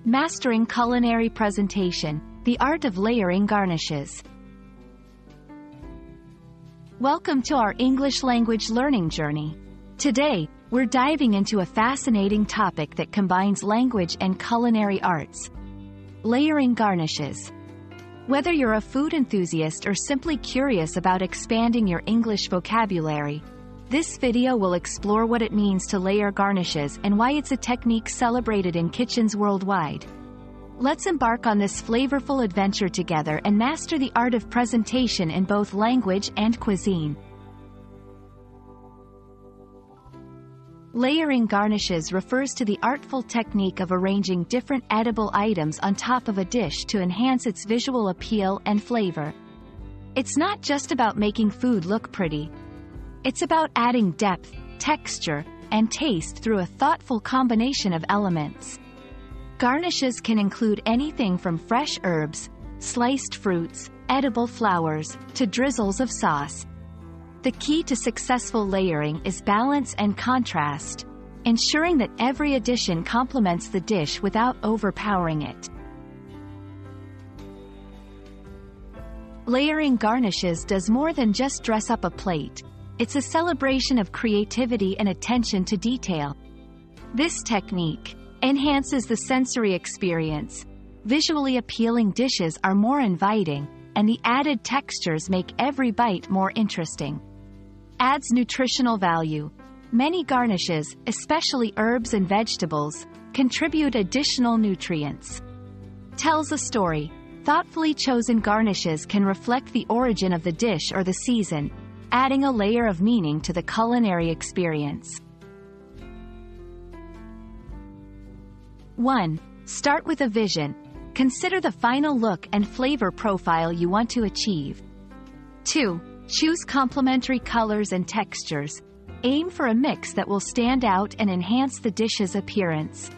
Mastering Culinary Presentation, the art of layering garnishes. Welcome to our English language learning journey. Today, we're diving into a fascinating topic that combines language and culinary arts: layering garnishes. Whether you're a food enthusiast or simply curious about expanding your English vocabulary, this video will explore what it means to layer garnishes and why it's a technique celebrated in kitchens worldwide. Let's embark on this flavorful adventure together and master the art of presentation in both language and cuisine. Layering garnishes refers to the artful technique of arranging different edible items on top of a dish to enhance its visual appeal and flavor. It's not just about making food look pretty. It's about adding depth, texture, and taste through a thoughtful combination of elements. Garnishes can include anything from fresh herbs, sliced fruits, edible flowers, to drizzles of sauce. The key to successful layering is balance and contrast, ensuring that every addition complements the dish without overpowering it. Layering garnishes does more than just dress up a plate. It's a celebration of creativity and attention to detail. This technique enhances the sensory experience. Visually appealing dishes are more inviting, and the added textures make every bite more interesting. Adds nutritional value. Many garnishes, especially herbs and vegetables, contribute additional nutrients. Tells a story. Thoughtfully chosen garnishes can reflect the origin of the dish or the season, adding a layer of meaning to the culinary experience. 1. Start with a vision. Consider the final look and flavor profile you want to achieve. 2. Choose complementary colors and textures. Aim for a mix that will stand out and enhance the dish's appearance.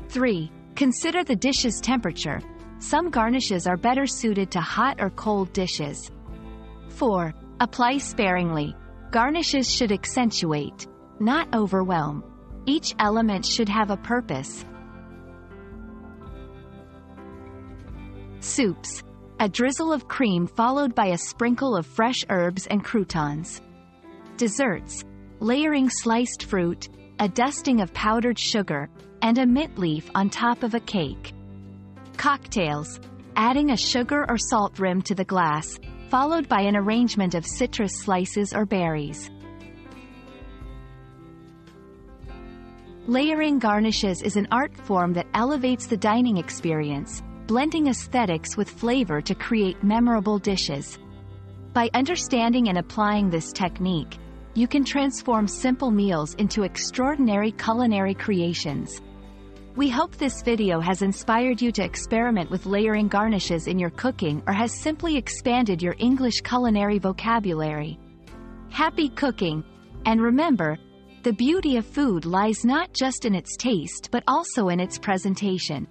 3. Consider the dish's temperature. Some garnishes are better suited to hot or cold dishes. 4. Apply sparingly. Garnishes should accentuate, not overwhelm. Each element should have a purpose. Soups. A drizzle of cream followed by a sprinkle of fresh herbs and croutons. Desserts. Layering sliced fruit, a dusting of powdered sugar, and a mint leaf on top of a cake. Cocktails. Adding a sugar or salt rim to the glass, followed by an arrangement of citrus slices or berries. Layering garnishes is an art form that elevates the dining experience, blending aesthetics with flavor to create memorable dishes. By understanding and applying this technique, you can transform simple meals into extraordinary culinary creations. We hope this video has inspired you to experiment with layering garnishes in your cooking or has simply expanded your English culinary vocabulary. Happy cooking! And remember, the beauty of food lies not just in its taste but also in its presentation.